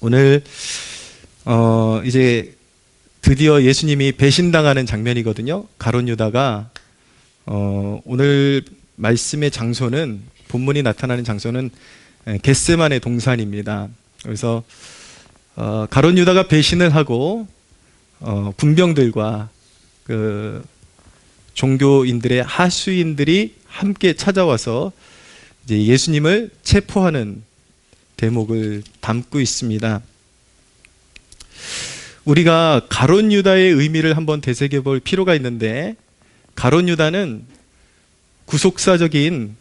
오늘 이제 드디어 예수님이 배신당하는 장면이거든요. 가룟 유다가 오늘 말씀의 장소는, 본문이 나타나는 장소는 겟세마네 동산입니다. 그래서 가룟 유다가 배신을 하고 군병들과 그 종교인들의 하수인들이 함께 찾아와서 이제 예수님을 체포하는 대목을 담고 있습니다. 우리가 가룟 유다의 의미를 한번 되새겨 볼 필요가 있는데, 가룟 유다는 구속사적인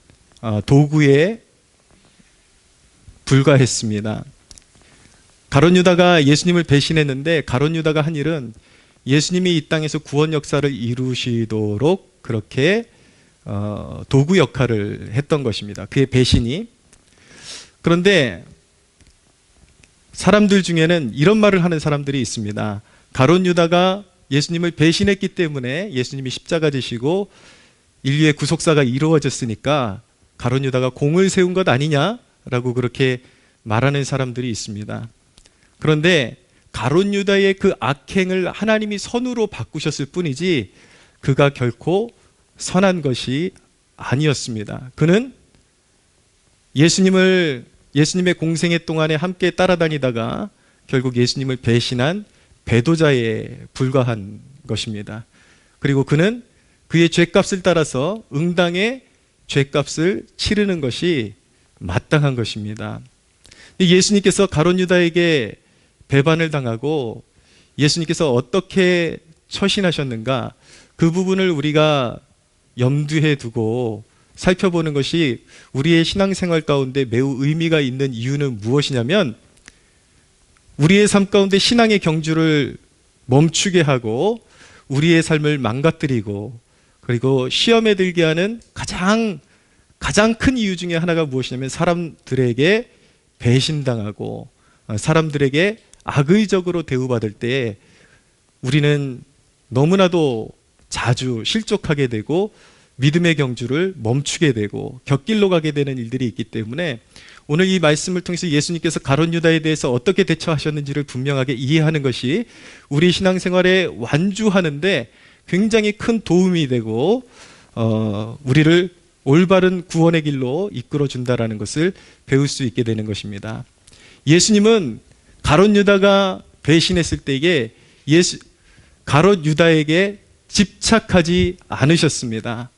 도구에 불과했습니다. 가룟 유다가 예수님을 배신했는데, 가룟 유다가 한 일은 예수님이 이 땅에서 구원 역사를 이루시도록 그렇게 도구 역할을 했던 것입니다. 그의 배신이. 그런데 사람들 중에는 이런 말을 하는 사람들이 있습니다. 가룟 유다가 예수님을 배신했기 때문에 예수님이 십자가 지시고 인류의 구속사가 이루어졌으니까 가룟 유다가 공을 세운 것 아니냐라고 그렇게 말하는 사람들이 있습니다. 그런데 가룟 유다의 그 악행을 하나님이 선으로 바꾸셨을 뿐이지 그가 결코 선한 것이 아니었습니다. 그는 예수님의 공생애 동안에 함께 따라다니다가 결국 예수님을 배신한 배도자에 불과한 것입니다. 그리고 그는 그의 죄값을 따라서 응당의 죄값을 치르는 것이 마땅한 것입니다. 예수님께서 가룟 유다에게 배반을 당하고 예수님께서 어떻게 처신하셨는가, 그 부분을 우리가 염두에 두고 살펴보는 것이 우리의 신앙생활 가운데 매우 의미가 있는 이유는 무엇이냐면, 우리의 삶 가운데 신앙의 경주를 멈추게 하고 우리의 삶을 망가뜨리고 그리고 시험에 들게 하는 가장 큰 이유 중에 하나가 무엇이냐면, 사람들에게 배신당하고 사람들에게 악의적으로 대우받을 때 우리는 너무나도 자주 실족하게 되고 믿음의 경주를 멈추게 되고 곁길로 가게 되는 일들이 있기 때문에, 오늘 이 말씀을 통해서 예수님께서 가룟 유다에 대해서 어떻게 대처하셨는지를 분명하게 이해하는 것이 우리 신앙생활에 완주하는데 굉장히 큰 도움이 되고 우리를 올바른 구원의 길로 이끌어 준다라는 것을 배울 수 있게 되는 것입니다. 예수님은 가룟 유다가 배신했을 때에 가룟 유다에게 집착하지 않으셨습니다.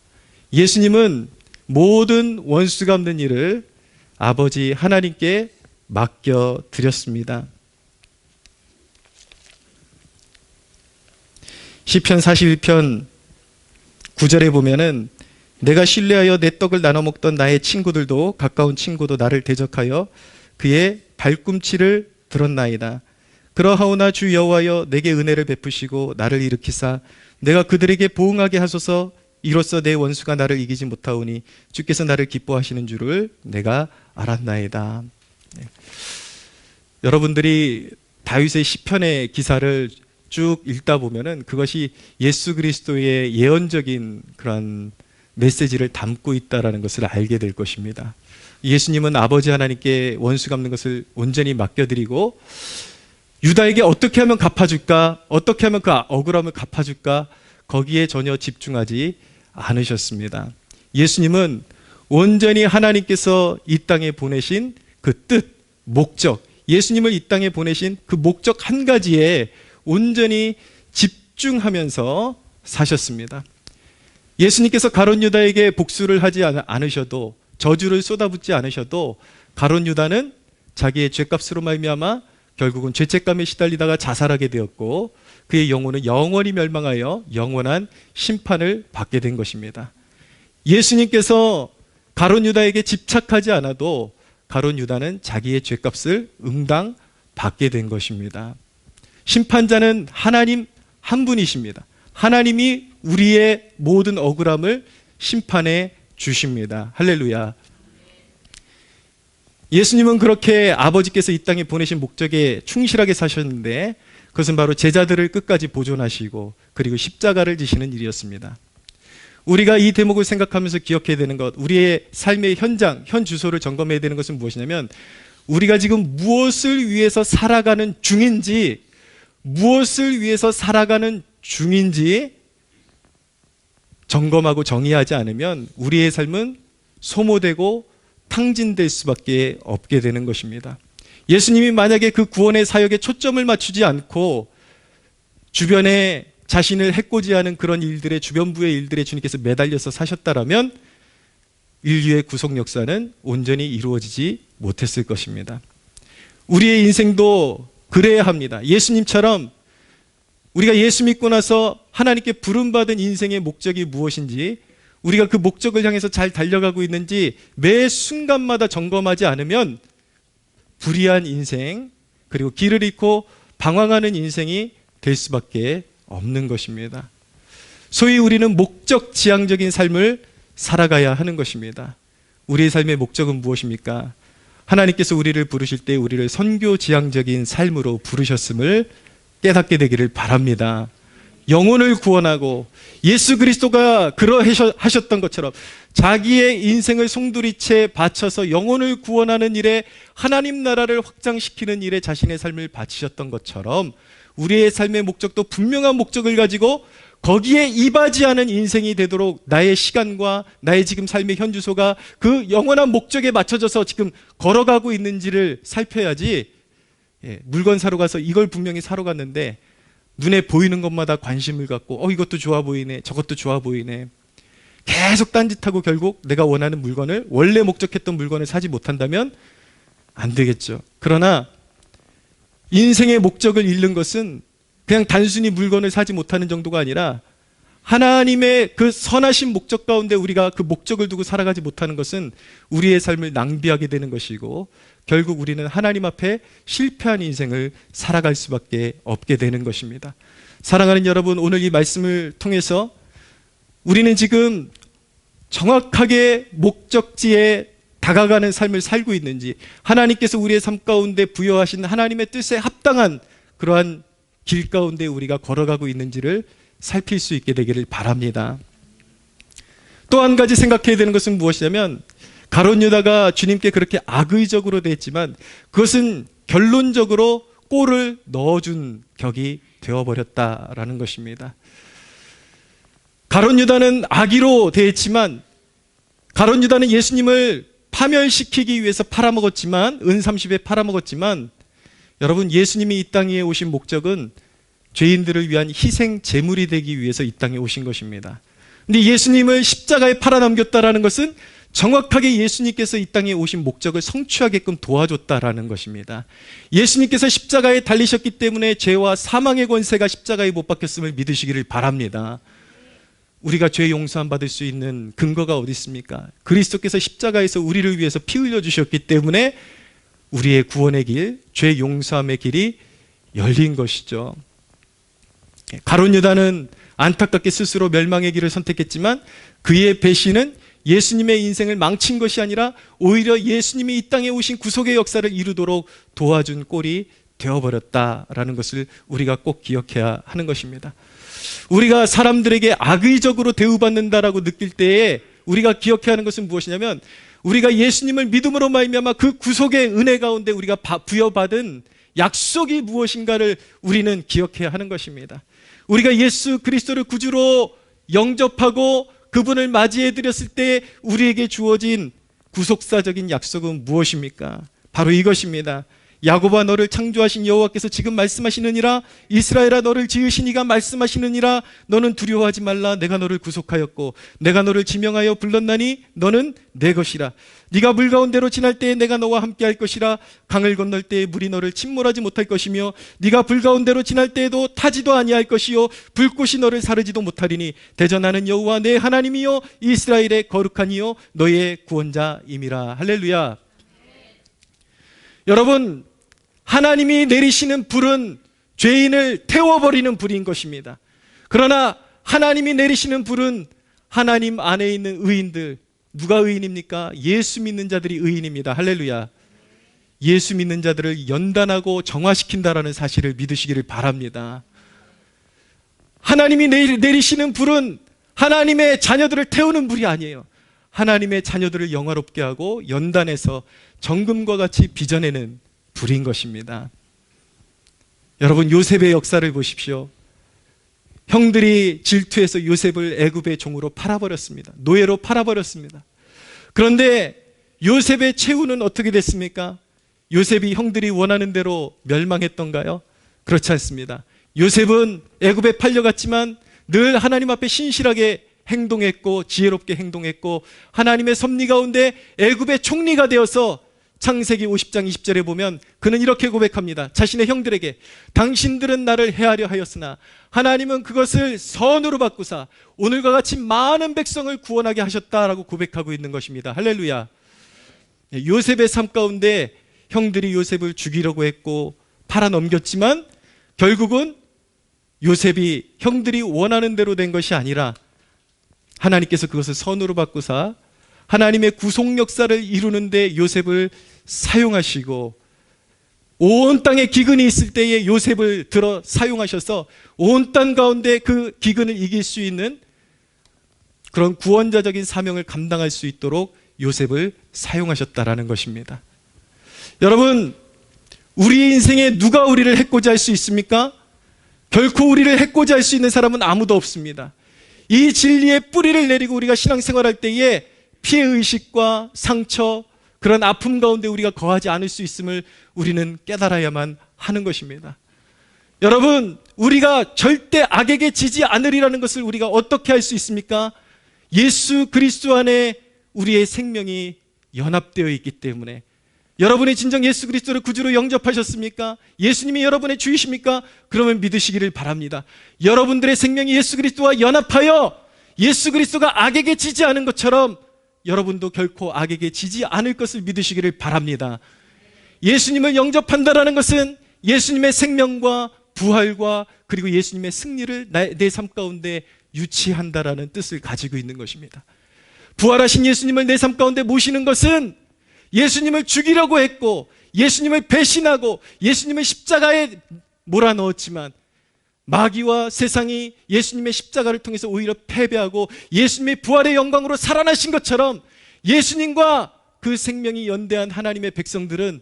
예수님은 모든 원수가 없는 일을 아버지 하나님께 맡겨드렸습니다. 시편 41편 9절에 보면은, 내가 신뢰하여 내 떡을 나눠 먹던 나의 친구들도, 가까운 친구도 나를 대적하여 그의 발꿈치를 들었나이다. 그러하오나 주 여호와여 내게 은혜를 베푸시고 나를 일으키사 내가 그들에게 보응하게 하소서. 이로써 내 원수가 나를 이기지 못하오니 주께서 나를 기뻐하시는 줄을 내가 알았나이다. 네. 여러분들이 다윗의 시편의 기사를 쭉 읽다 보면은 그것이 예수 그리스도의 예언적인 그런 메시지를 담고 있다라는 것을 알게 될 것입니다. 예수님은 아버지 하나님께 원수 갚는 것을 온전히 맡겨드리고, 유다에게 어떻게 하면 갚아줄까, 어떻게 하면 그 억울함을 갚아줄까, 거기에 전혀 집중하지 않으셨습니다. 예수님은 온전히 하나님께서 이 땅에 보내신 그 뜻, 목적, 예수님을 이 땅에 보내신 그 목적 한 가지에 온전히 집중하면서 사셨습니다. 예수님께서 가룟 유다에게 복수를 하지 않으셔도, 저주를 쏟아붓지 않으셔도 가룟 유다는 자기의 죄값으로 말미암아 결국은 죄책감에 시달리다가 자살하게 되었고, 그의 영혼은 영원히 멸망하여 영원한 심판을 받게 된 것입니다. 예수님께서 가룟 유다에게 집착하지 않아도 가룟 유다는 자기의 죄값을 응당 받게 된 것입니다. 심판자는 하나님 한 분이십니다. 하나님이 우리의 모든 억울함을 심판해 주십니다. 할렐루야. 예수님은 그렇게 아버지께서 이 땅에 보내신 목적에 충실하게 사셨는데, 그것은 바로 제자들을 끝까지 보존하시고 그리고 십자가를 지시는 일이었습니다. 우리가 이 대목을 생각하면서 기억해야 되는 것, 우리의 삶의 현장, 현 주소를 점검해야 되는 것은 무엇이냐면, 우리가 지금 무엇을 위해서 살아가는 중인지, 무엇을 위해서 살아가는 중인지 점검하고 정의하지 않으면 우리의 삶은 소모되고 탕진될 수밖에 없게 되는 것입니다. 예수님이 만약에 그 구원의 사역에 초점을 맞추지 않고 주변에 자신을 해코지하는 그런 일들에, 주변부의 일들에 주님께서 매달려서 사셨다라면 인류의 구속 역사는 온전히 이루어지지 못했을 것입니다. 우리의 인생도 그래야 합니다. 예수님처럼 우리가 예수 믿고 나서 하나님께 부름받은 인생의 목적이 무엇인지, 우리가 그 목적을 향해서 잘 달려가고 있는지 매 순간마다 점검하지 않으면 불의한 인생, 그리고 길을 잃고 방황하는 인생이 될 수밖에 없는 것입니다. 소위 우리는 목적지향적인 삶을 살아가야 하는 것입니다. 우리의 삶의 목적은 무엇입니까? 하나님께서 우리를 부르실 때 우리를 선교지향적인 삶으로 부르셨음을 깨닫게 되기를 바랍니다. 영혼을 구원하고 예수 그리스도가 그러하셨던 것처럼 자기의 인생을 송두리째 바쳐서 영혼을 구원하는 일에, 하나님 나라를 확장시키는 일에 자신의 삶을 바치셨던 것처럼 우리의 삶의 목적도 분명한 목적을 가지고 거기에 이바지하는 인생이 되도록 나의 시간과 나의 지금 삶의 현주소가 그 영원한 목적에 맞춰져서 지금 걸어가고 있는지를 살펴야지, 물건 사러 가서 이걸 분명히 사러 갔는데 눈에 보이는 것마다 관심을 갖고 이것도 좋아 보이네, 저것도 좋아 보이네, 계속 딴짓하고 결국 내가 원하는 물건을, 원래 목적했던 물건을 사지 못한다면 안 되겠죠. 그러나 인생의 목적을 잃는 것은 그냥 단순히 물건을 사지 못하는 정도가 아니라 하나님의 그 선하신 목적 가운데 우리가 그 목적을 두고 살아가지 못하는 것은 우리의 삶을 낭비하게 되는 것이고, 결국 우리는 하나님 앞에 실패한 인생을 살아갈 수밖에 없게 되는 것입니다. 사랑하는 여러분, 오늘 이 말씀을 통해서 우리는 지금 정확하게 목적지에 다가가는 삶을 살고 있는지, 하나님께서 우리의 삶 가운데 부여하신 하나님의 뜻에 합당한 그러한 길 가운데 우리가 걸어가고 있는지를 살필 수 있게 되기를 바랍니다. 또 한 가지 생각해야 되는 것은 무엇이냐면, 가룟 유다가 주님께 그렇게 악의적으로 대했지만 그것은 결론적으로 꼴을 넣어준 격이 되어버렸다라는 것입니다. 가룟 유다는 악의로 대했지만, 가룟 유다는 예수님을 파멸시키기 위해서 팔아먹었지만, 은30에 팔아먹었지만, 여러분, 예수님이 이 땅에 오신 목적은 죄인들을 위한 희생 제물이 되기 위해서 이 땅에 오신 것입니다. 근데 예수님을 십자가에 팔아넘겼다라는 것은 정확하게 예수님께서 이 땅에 오신 목적을 성취하게끔 도와줬다라는 것입니다. 예수님께서 십자가에 달리셨기 때문에 죄와 사망의 권세가 십자가에 못 박혔음을 믿으시기를 바랍니다. 우리가 죄 용서함 받을 수 있는 근거가 어디 있습니까? 그리스도께서 십자가에서 우리를 위해서 피 흘려 주셨기 때문에 우리의 구원의 길, 죄 용서함의 길이 열린 것이죠. 가룟 유다는 안타깝게 스스로 멸망의 길을 선택했지만 그의 배신은 예수님의 인생을 망친 것이 아니라 오히려 예수님이 이 땅에 오신 구속의 역사를 이루도록 도와준 꼴이 되어버렸다라는 것을 우리가 꼭 기억해야 하는 것입니다. 우리가 사람들에게 악의적으로 대우받는다라고 느낄 때에 우리가 기억해야 하는 것은 무엇이냐면, 우리가 예수님을 믿음으로 말미암아 그 구속의 은혜 가운데 우리가 부여받은 약속이 무엇인가를 우리는 기억해야 하는 것입니다. 우리가 예수 그리스도를 구주로 영접하고 그분을 맞이해 드렸을 때 우리에게 주어진 구속사적인 약속은 무엇입니까? 바로 이것입니다. 야곱아, 너를 창조하신 여호와께서 지금 말씀하시느니라. 이스라엘아, 너를 지으신 이가 말씀하시느니라. 너는 두려워하지 말라. 내가 너를 구속하였고 내가 너를 지명하여 불렀나니 너는 내 것이라. 네가 물 가운데로 지날 때에 내가 너와 함께 할 것이라. 강을 건널 때에 물이 너를 침몰하지 못할 것이며 네가 불 가운데로 지날 때에도 타지도 아니할 것이요 불꽃이 너를 사르지도 못하리니 대전하는 여호와 내 하나님이요 이스라엘의 거룩한 이요 너의 구원자임이라. 할렐루야. 여러분, 하나님이 내리시는 불은 죄인을 태워버리는 불인 것입니다. 그러나 하나님이 내리시는 불은 하나님 안에 있는 의인들, 누가 의인입니까? 예수 믿는 자들이 의인입니다. 할렐루야. 예수 믿는 자들을 연단하고 정화시킨다라는 사실을 믿으시기를 바랍니다. 하나님이 내리시는 불은 하나님의 자녀들을 태우는 불이 아니에요. 하나님의 자녀들을 영화롭게 하고 연단해서 정금과 같이 빚어내는 불인 것입니다. 여러분, 요셉의 역사를 보십시오. 형들이 질투해서 요셉을 애굽의 종으로 팔아버렸습니다. 노예로 팔아버렸습니다. 그런데 요셉의 최후는 어떻게 됐습니까? 요셉이 형들이 원하는 대로 멸망했던가요? 그렇지 않습니다. 요셉은 애굽에 팔려갔지만 늘 하나님 앞에 신실하게 행동했고 지혜롭게 행동했고 하나님의 섭리 가운데 애굽의 총리가 되어서 창세기 50장 20절에 보면 그는 이렇게 고백합니다. 자신의 형들에게 당신들은 나를 해하려 하였으나 하나님은 그것을 선으로 바꾸사 오늘과 같이 많은 백성을 구원하게 하셨다라고 고백하고 있는 것입니다. 할렐루야. 요셉의 삶 가운데 형들이 요셉을 죽이려고 했고 팔아넘겼지만 결국은 요셉이 형들이 원하는 대로 된 것이 아니라 하나님께서 그것을 선으로 바꾸사 하나님의 구속 역사를 이루는 데 요셉을 사용하시고 온 땅에 기근이 있을 때에 요셉을 들어 사용하셔서 온 땅 가운데 그 기근을 이길 수 있는 그런 구원자적인 사명을 감당할 수 있도록 요셉을 사용하셨다라는 것입니다. 여러분, 우리 인생에 누가 우리를 해코지 할 수 있습니까? 결코 우리를 해코지 할 수 있는 사람은 아무도 없습니다. 이 진리의 뿌리를 내리고 우리가 신앙생활할 때에 피해의식과 상처, 그런 아픔 가운데 우리가 거하지 않을 수 있음을 우리는 깨달아야만 하는 것입니다. 여러분, 우리가 절대 악에게 지지 않으리라는 것을 우리가 어떻게 할 수 있습니까? 예수 그리스도 안에 우리의 생명이 연합되어 있기 때문에. 여러분이 진정 예수 그리스도를 구주로 영접하셨습니까? 예수님이 여러분의 주이십니까? 그러면 믿으시기를 바랍니다. 여러분들의 생명이 예수 그리스도와 연합하여 예수 그리스도가 악에게 지지 않은 것처럼 여러분도 결코 악에게 지지 않을 것을 믿으시기를 바랍니다. 예수님을 영접한다라는 것은 예수님의 생명과 부활과 그리고 예수님의 승리를 내 삶 가운데 유치한다라는 뜻을 가지고 있는 것입니다. 부활하신 예수님을 내 삶 가운데 모시는 것은 예수님을 죽이려고 했고 예수님을 배신하고 예수님을 십자가에 몰아넣었지만 마귀와 세상이 예수님의 십자가를 통해서 오히려 패배하고 예수님의 부활의 영광으로 살아나신 것처럼 예수님과 그 생명이 연대한 하나님의 백성들은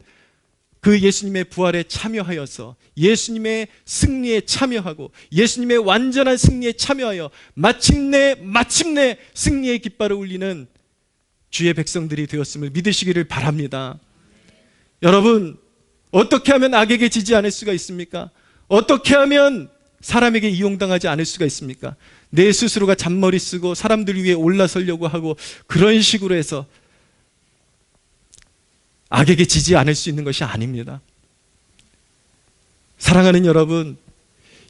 그 예수님의 부활에 참여하여서 예수님의 승리에 참여하고 예수님의 완전한 승리에 참여하여 마침내 승리의 깃발을 울리는 주의 백성들이 되었음을 믿으시기를 바랍니다. 여러분, 어떻게 하면 악에게 지지 않을 수가 있습니까? 어떻게 하면 사람에게 이용당하지 않을 수가 있습니까? 내 스스로가 잔머리 쓰고 사람들 위에 올라서려고 하고 그런 식으로 해서 악에게 지지 않을 수 있는 것이 아닙니다. 사랑하는 여러분,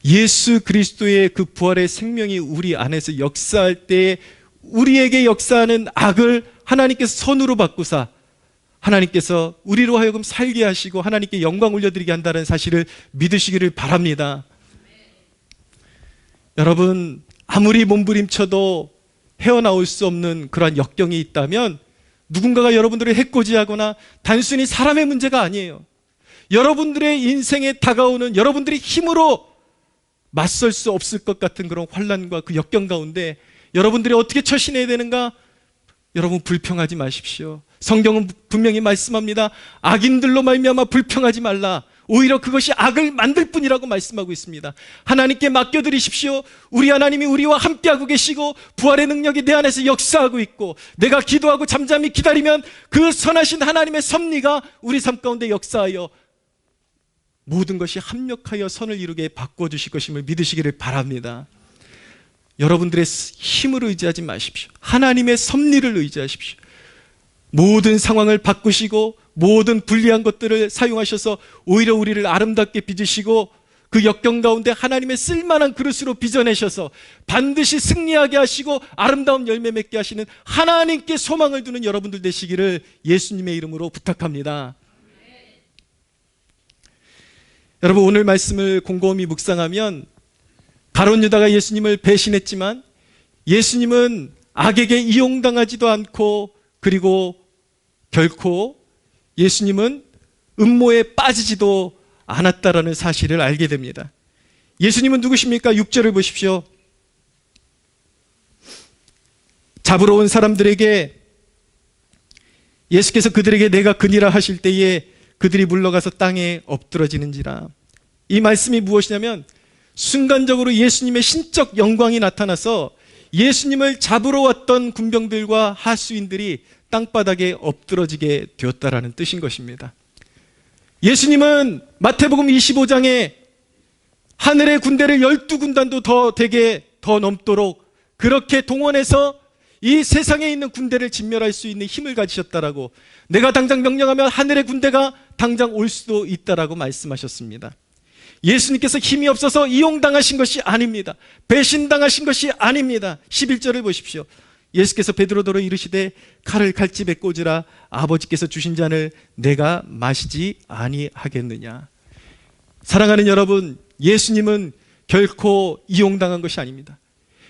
예수 그리스도의 그 부활의 생명이 우리 안에서 역사할 때 우리에게 역사하는 악을 하나님께서 선으로 바꾸사 하나님께서 우리로 하여금 살게 하시고 하나님께 영광 올려드리게 한다는 사실을 믿으시기를 바랍니다. 여러분, 아무리 몸부림쳐도 헤어나올 수 없는 그러한 역경이 있다면 누군가가 여러분들을 해코지하거나 단순히 사람의 문제가 아니에요. 여러분들의 인생에 다가오는 여러분들이 힘으로 맞설 수 없을 것 같은 그런 환난과 그 역경 가운데 여러분들이 어떻게 처신해야 되는가? 여러분, 불평하지 마십시오. 성경은 분명히 말씀합니다. 악인들로 말미암아 불평하지 말라. 오히려 그것이 악을 만들 뿐이라고 말씀하고 있습니다. 하나님께 맡겨드리십시오. 우리 하나님이 우리와 함께하고 계시고 부활의 능력이 내 안에서 역사하고 있고 내가 기도하고 잠잠히 기다리면 그 선하신 하나님의 섭리가 우리 삶 가운데 역사하여 모든 것이 합력하여 선을 이루게 바꿔주실 것임을 믿으시기를 바랍니다. 여러분들의 힘을 의지하지 마십시오. 하나님의 섭리를 의지하십시오. 모든 상황을 바꾸시고 모든 불리한 것들을 사용하셔서 오히려 우리를 아름답게 빚으시고 그 역경 가운데 하나님의 쓸만한 그릇으로 빚어내셔서 반드시 승리하게 하시고 아름다운 열매 맺게 하시는 하나님께 소망을 두는 여러분들 되시기를 예수님의 이름으로 부탁합니다. 여러분, 오늘 말씀을 곰곰이 묵상하면 가룟 유다가 예수님을 배신했지만 예수님은 악에게 이용당하지도 않고 그리고 결코 예수님은 음모에 빠지지도 않았다라는 사실을 알게 됩니다. 예수님은 누구십니까? 6절을 보십시오. 잡으러 온 사람들에게 예수께서 그들에게 내가 그니라 하실 때에 그들이 물러가서 땅에 엎드러지는지라. 이 말씀이 무엇이냐면 순간적으로 예수님의 신적 영광이 나타나서 예수님을 잡으러 왔던 군병들과 하수인들이 땅바닥에 엎드러지게 되었다라는 뜻인 것입니다. 예수님은 마태복음 25장에 하늘의 군대를 12군단도 더 되게 더 넘도록 그렇게 동원해서 이 세상에 있는 군대를 진멸할 수 있는 힘을 가지셨다라고, 내가 당장 명령하면 하늘의 군대가 당장 올 수도 있다라고 말씀하셨습니다. 예수님께서 힘이 없어서 이용당하신 것이 아닙니다. 배신당하신 것이 아닙니다. 11절을 보십시오. 예수께서 베드로더러 이르시되 칼을 칼집에 꽂으라. 아버지께서 주신 잔을 내가 마시지 아니하겠느냐. 사랑하는 여러분, 예수님은 결코 이용당한 것이 아닙니다.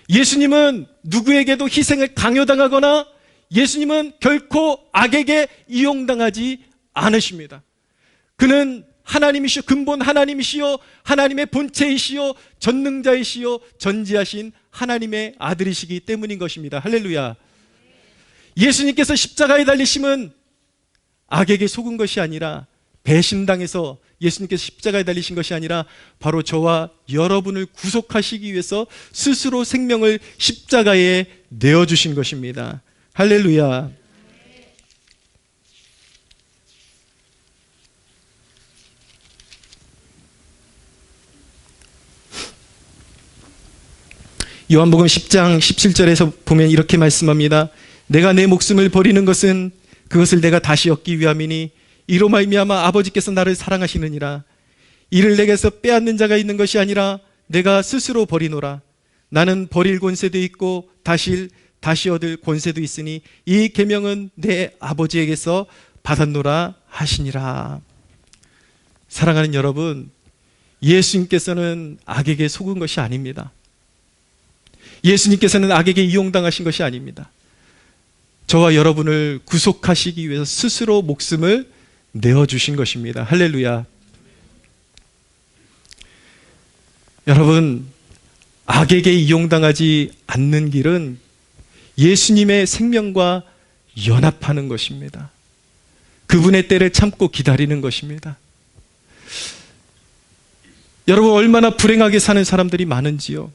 예수님은 누구에게도 희생을 강요당하거나 예수님은 결코 악에게 이용당하지 않으십니다. 그는 하나님이시오, 근본 하나님이시오, 하나님의 본체이시오, 전능자이시오, 전지하신 하나님의 아들이시기 때문인 것입니다. 할렐루야. 예수님께서 십자가에 달리심은 악에게 속은 것이 아니라, 배신당해서 예수님께서 십자가에 달리신 것이 아니라 바로 저와 여러분을 구속하시기 위해서 스스로 생명을 십자가에 내어주신 것입니다. 할렐루야. 요한복음 10장 17절에서 보면 이렇게 말씀합니다. 내가 내 목숨을 버리는 것은 그것을 내가 다시 얻기 위함이니 이로 말미암아 아버지께서 나를 사랑하시느니라. 이를 내게서 빼앗는 자가 있는 것이 아니라 내가 스스로 버리노라. 나는 버릴 권세도 있고 다시 얻을 권세도 있으니 이 계명은 내 아버지에게서 받았노라 하시니라. 사랑하는 여러분, 예수님께서는 악에게 속은 것이 아닙니다. 예수님께서는 악에게 이용당하신 것이 아닙니다. 저와 여러분을 구속하시기 위해서 스스로 목숨을 내어주신 것입니다. 할렐루야. 여러분, 악에게 이용당하지 않는 길은 예수님의 생명과 연합하는 것입니다. 그분의 때를 참고 기다리는 것입니다. 여러분, 얼마나 불행하게 사는 사람들이 많은지요.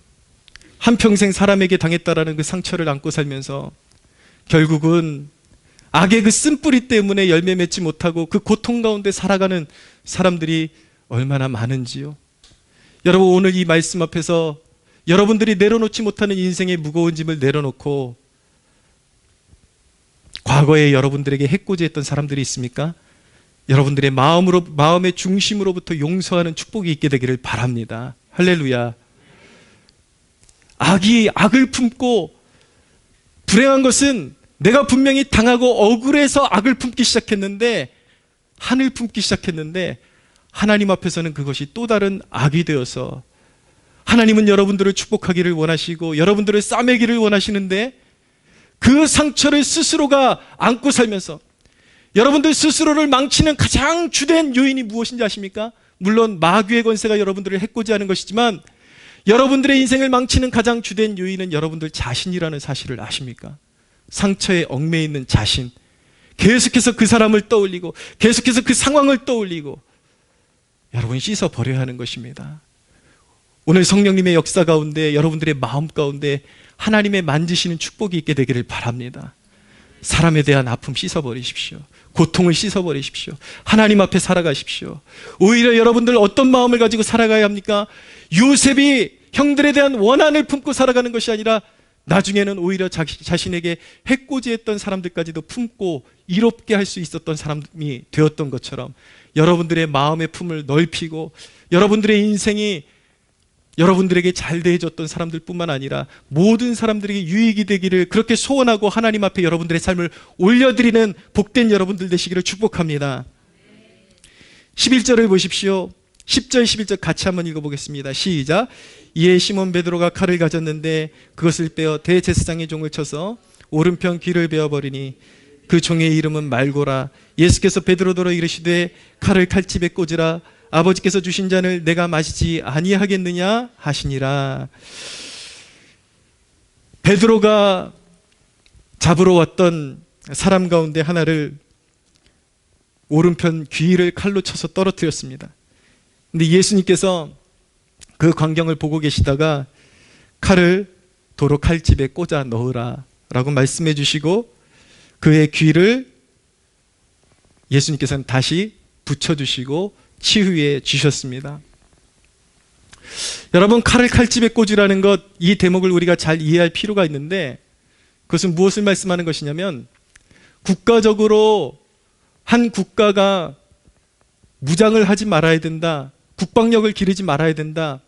한평생 사람에게 당했다라는 그 상처를 안고 살면서 결국은 악의 그 쓴뿌리 때문에 열매 맺지 못하고 그 고통 가운데 살아가는 사람들이 얼마나 많은지요. 여러분, 오늘 이 말씀 앞에서 여러분들이 내려놓지 못하는 인생의 무거운 짐을 내려놓고 과거에 여러분들에게 해코지했던 사람들이 있습니까? 여러분들의 마음의 중심으로부터 용서하는 축복이 있게 되기를 바랍니다. 할렐루야. 악을 품고 불행한 것은 내가 분명히 당하고 억울해서 악을 품기 시작했는데, 한을 품기 시작했는데 하나님 앞에서는 그것이 또 다른 악이 되어서, 하나님은 여러분들을 축복하기를 원하시고 여러분들을 싸매기를 원하시는데 그 상처를 스스로가 안고 살면서 여러분들 스스로를 망치는 가장 주된 요인이 무엇인지 아십니까? 물론 마귀의 권세가 여러분들을 해코지하는 것이지만 여러분들의 인생을 망치는 가장 주된 요인은 여러분들 자신이라는 사실을 아십니까? 상처에 얽매여 있는 자신, 계속해서 그 사람을 떠올리고 계속해서 그 상황을 떠올리고 여러분 씻어버려야 하는 것입니다. 오늘 성령님의 역사 가운데 여러분들의 마음 가운데 하나님의 만지시는 축복이 있게 되기를 바랍니다. 사람에 대한 아픔 씻어버리십시오. 고통을 씻어버리십시오. 하나님 앞에 살아가십시오. 오히려 여러분들 어떤 마음을 가지고 살아가야 합니까? 요셉이 형들에 대한 원한을 품고 살아가는 것이 아니라 나중에는 오히려 자신에게 해코지했던 사람들까지도 품고 이롭게 할 수 있었던 사람이 되었던 것처럼 여러분들의 마음의 품을 넓히고 여러분들의 인생이 여러분들에게 잘 대해줬던 사람들 뿐만 아니라 모든 사람들에게 유익이 되기를 그렇게 소원하고 하나님 앞에 여러분들의 삶을 올려드리는 복된 여러분들 되시기를 축복합니다. 11절을 보십시오. 10절 11절 같이 한번 읽어보겠습니다. 시작. 이에 시몬 베드로가 칼을 가졌는데 그것을 빼어 대제사장의 종을 쳐서 오른편 귀를 베어버리니 그 종의 이름은 말고라. 예수께서 베드로더러 이르시되 칼을 칼집에 꽂으라. 아버지께서 주신 잔을 내가 마시지 아니하겠느냐 하시니라. 베드로가 잡으러 왔던 사람 가운데 하나를 오른편 귀를 칼로 쳐서 떨어뜨렸습니다. 근데 예수님께서 그 광경을 보고 계시다가 칼을 도로 칼집에 꽂아 넣으라 라고 말씀해 주시고 그의 귀를 예수님께서는 다시 붙여주시고 치유해 주셨습니다. 여러분, 칼을 칼집에 꽂으라는 것, 이 대목을 우리가 잘 이해할 필요가 있는데 그것은 무엇을 말씀하는 것이냐면 국가적으로 한 국가가 무장을 하지 말아야 된다, 국방력을 기르지 말아야 된다,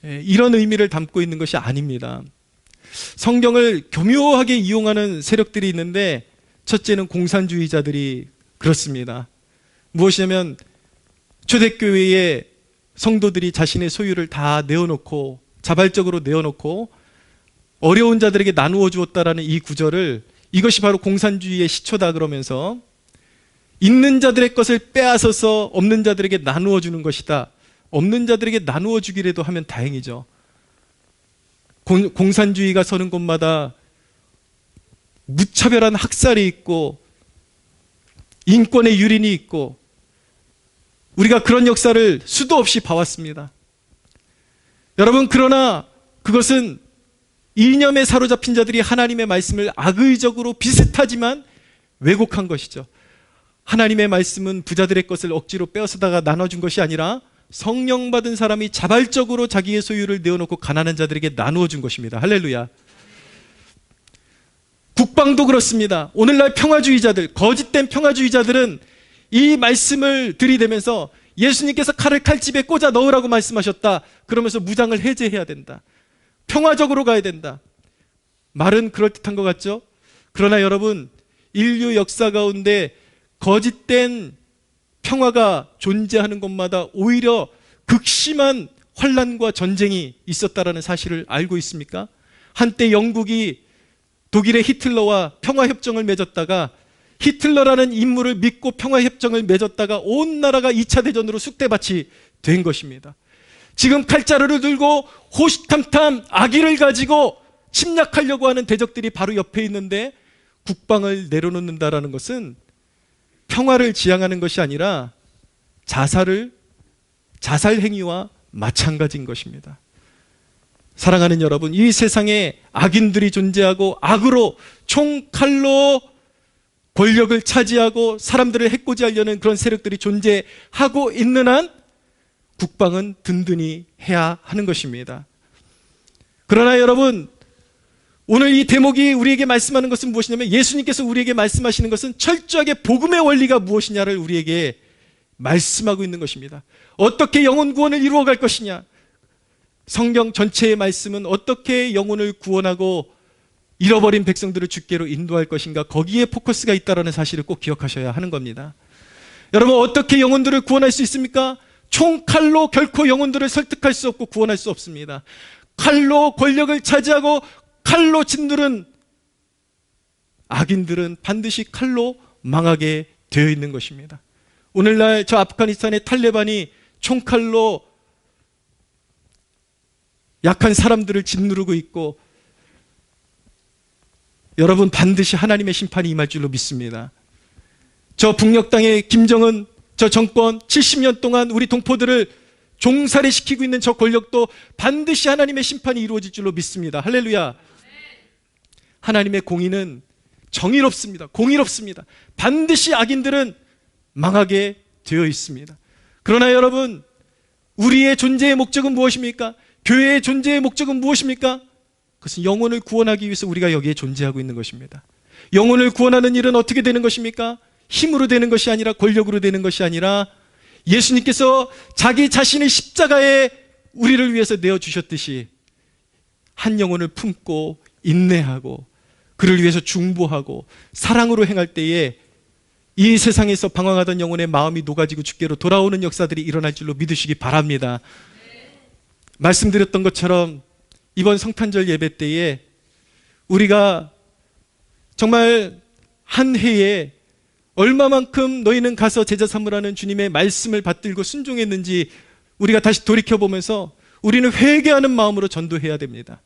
이런 의미를 담고 있는 것이 아닙니다. 성경을 교묘하게 이용하는 세력들이 있는데 첫째는 공산주의자들이 그렇습니다. 무엇이냐면 초대교회의 성도들이 자신의 소유를 다 내어놓고 자발적으로 내어놓고 어려운 자들에게 나누어 주었다라는 이 구절을 이것이 바로 공산주의의 시초다 그러면서 있는 자들의 것을 빼앗아서 없는 자들에게 나누어 주는 것이다. 없는 자들에게 나누어 주기라도 하면 다행이죠. 공산주의가 서는 곳마다 무차별한 학살이 있고 인권의 유린이 있고 우리가 그런 역사를 수도 없이 봐왔습니다. 여러분, 그러나 그것은 이념에 사로잡힌 자들이 하나님의 말씀을 악의적으로 비슷하지만 왜곡한 것이죠. 하나님의 말씀은 부자들의 것을 억지로 빼앗아다가 나눠준 것이 아니라 성령 받은 사람이 자발적으로 자기의 소유를 내어놓고 가난한 자들에게 나누어 준 것입니다. 할렐루야. 국방도 그렇습니다. 오늘날 평화주의자들, 거짓된 평화주의자들은 이 말씀을 들이대면서 예수님께서 칼을 칼집에 꽂아 넣으라고 말씀하셨다. 그러면서 무장을 해제해야 된다. 평화적으로 가야 된다. 말은 그럴듯한 것 같죠? 그러나 여러분, 인류 역사 가운데 거짓된 평화가 존재하는 곳마다 오히려 극심한 환란과 전쟁이 있었다라는 사실을 알고 있습니까? 한때 영국이 독일의 히틀러와 평화협정을 맺었다가 히틀러라는 인물을 믿고 평화협정을 맺었다가 온 나라가 2차 대전으로 쑥대밭이 된 것입니다. 지금 칼자루를 들고 호시탐탐 악의를 가지고 침략하려고 하는 대적들이 바로 옆에 있는데 국방을 내려놓는다라는 것은 평화를 지향하는 것이 아니라 자살 행위와 마찬가지인 것입니다. 사랑하는 여러분, 이 세상에 악인들이 존재하고 악으로 총칼로 권력을 차지하고 사람들을 해코지하려는 그런 세력들이 존재하고 있는 한 국방은 든든히 해야 하는 것입니다. 그러나 여러분, 오늘 이 대목이 우리에게 말씀하는 것은 무엇이냐면 예수님께서 우리에게 말씀하시는 것은 철저하게 복음의 원리가 무엇이냐를 우리에게 말씀하고 있는 것입니다. 어떻게 영혼 구원을 이루어갈 것이냐, 성경 전체의 말씀은 어떻게 영혼을 구원하고 잃어버린 백성들을 주께로 인도할 것인가, 거기에 포커스가 있다는 사실을 꼭 기억하셔야 하는 겁니다. 여러분, 어떻게 영혼들을 구원할 수 있습니까? 총칼로 결코 영혼들을 설득할 수 없고 구원할 수 없습니다. 칼로 권력을 차지하고 칼로 짓누른 악인들은 반드시 칼로 망하게 되어 있는 것입니다. 오늘날 저 아프가니스탄의 탈레반이 총칼로 약한 사람들을 짓누르고 있고, 여러분, 반드시 하나님의 심판이 임할 줄로 믿습니다. 저 북녘 땅의 김정은 저 정권 70년 동안 우리 동포들을 종살이시키고 있는 저 권력도 반드시 하나님의 심판이 이루어질 줄로 믿습니다. 할렐루야. 하나님의 공의는 정의롭습니다. 공의롭습니다. 반드시 악인들은 망하게 되어 있습니다. 그러나 여러분, 우리의 존재의 목적은 무엇입니까? 교회의 존재의 목적은 무엇입니까? 그것은 영혼을 구원하기 위해서 우리가 여기에 존재하고 있는 것입니다. 영혼을 구원하는 일은 어떻게 되는 것입니까? 힘으로 되는 것이 아니라, 권력으로 되는 것이 아니라, 예수님께서 자기 자신의 십자가에 우리를 위해서 내어주셨듯이 한 영혼을 품고 인내하고 그를 위해서 중보하고 사랑으로 행할 때에 이 세상에서 방황하던 영혼의 마음이 녹아지고 주께로 돌아오는 역사들이 일어날 줄로 믿으시기 바랍니다. 말씀드렸던 것처럼 이번 성탄절 예배 때에 우리가 정말 한 해에 얼마만큼 너희는 가서 제자 삼으라는 주님의 말씀을 받들고 순종했는지 우리가 다시 돌이켜보면서 우리는 회개하는 마음으로 전도해야 됩니다.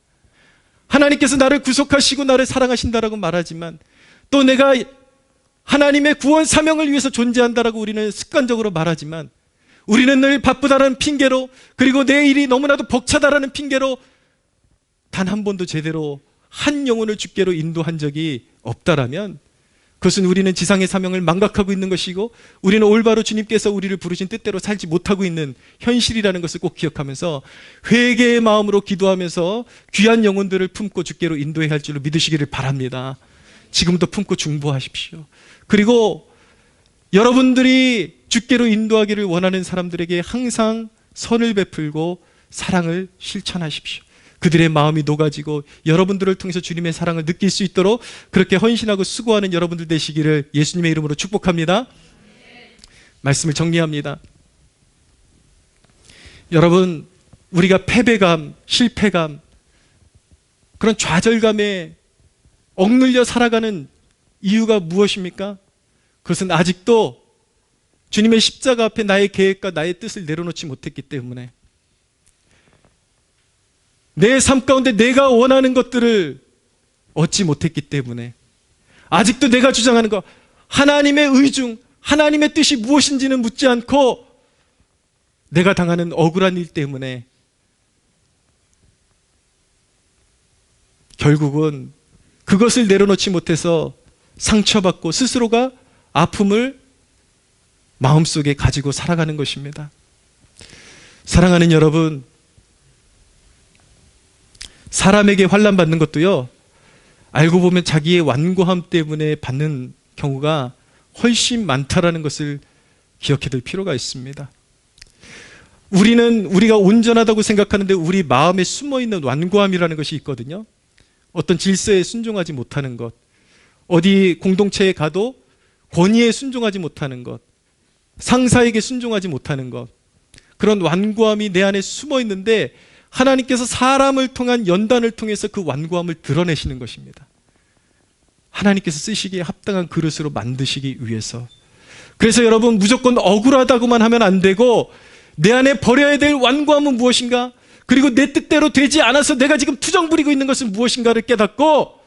하나님께서 나를 구속하시고 나를 사랑하신다라고 말하지만 또 내가 하나님의 구원 사명을 위해서 존재한다라고 우리는 습관적으로 말하지만 우리는 늘 바쁘다라는 핑계로, 그리고 내 일이 너무나도 벅차다라는 핑계로 단 한 번도 제대로 한 영혼을 주께로 인도한 적이 없다라면 그것은 우리는 지상의 사명을 망각하고 있는 것이고 우리는 올바로 주님께서 우리를 부르신 뜻대로 살지 못하고 있는 현실이라는 것을 꼭 기억하면서 회개의 마음으로 기도하면서 귀한 영혼들을 품고 주께로 인도해야 할 줄로 믿으시기를 바랍니다. 지금도 품고 중보하십시오. 그리고 여러분들이 주께로 인도하기를 원하는 사람들에게 항상 선을 베풀고 사랑을 실천하십시오. 그들의 마음이 녹아지고 여러분들을 통해서 주님의 사랑을 느낄 수 있도록 그렇게 헌신하고 수고하는 여러분들 되시기를 예수님의 이름으로 축복합니다. 말씀을 정리합니다. 여러분, 우리가 패배감, 실패감, 그런 좌절감에 억눌려 살아가는 이유가 무엇입니까? 그것은 아직도 주님의 십자가 앞에 나의 계획과 나의 뜻을 내려놓지 못했기 때문에, 내 삶 가운데 내가 원하는 것들을 얻지 못했기 때문에, 아직도 내가 주장하는 것, 하나님의 의중, 하나님의 뜻이 무엇인지는 묻지 않고 내가 당하는 억울한 일 때문에 결국은 그것을 내려놓지 못해서 상처받고 스스로가 아픔을 마음속에 가지고 살아가는 것입니다. 사랑하는 여러분, 사람에게 환난 받는 것도요, 알고 보면 자기의 완고함 때문에 받는 경우가 훨씬 많다라는 것을 기억해 둘 필요가 있습니다. 우리가 온전하다고 생각하는데 우리 마음에 숨어있는 완고함이라는 것이 있거든요. 어떤 질서에 순종하지 못하는 것, 어디 공동체에 가도 권위에 순종하지 못하는 것, 상사에게 순종하지 못하는 것, 그런 완고함이 내 안에 숨어 있는데 하나님께서 사람을 통한 연단을 통해서 그 완고함을 드러내시는 것입니다. 하나님께서 쓰시기에 합당한 그릇으로 만드시기 위해서. 그래서 여러분, 무조건 억울하다고만 하면 안 되고 내 안에 버려야 될 완고함은 무엇인가? 그리고 내 뜻대로 되지 않아서 내가 지금 투정 부리고 있는 것은 무엇인가를 깨닫고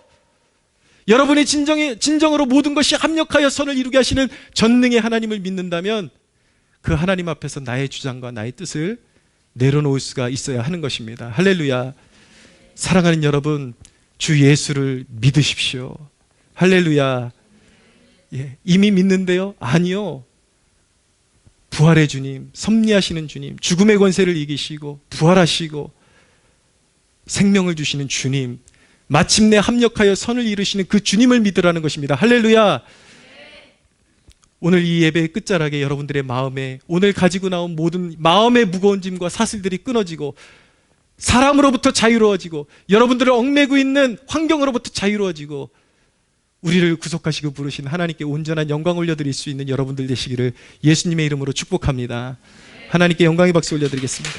여러분이 진정으로 모든 것이 합력하여 선을 이루게 하시는 전능의 하나님을 믿는다면 그 하나님 앞에서 나의 주장과 나의 뜻을 내려놓을 수가 있어야 하는 것입니다. 할렐루야. 사랑하는 여러분, 주 예수를 믿으십시오. 할렐루야. 예, 이미 믿는데요? 아니요. 부활의 주님, 섭리하시는 주님, 죽음의 권세를 이기시고 부활하시고 생명을 주시는 주님, 마침내 합력하여 선을 이루시는 그 주님을 믿으라는 것입니다. 할렐루야. 오늘 이 예배의 끝자락에 여러분들의 마음에 오늘 가지고 나온 모든 마음의 무거운 짐과 사슬들이 끊어지고 사람으로부터 자유로워지고 여러분들을 얽매고 있는 환경으로부터 자유로워지고 우리를 구속하시고 부르신 하나님께 온전한 영광 올려드릴 수 있는 여러분들 되시기를 예수님의 이름으로 축복합니다. 하나님께 영광의 박수 올려드리겠습니다.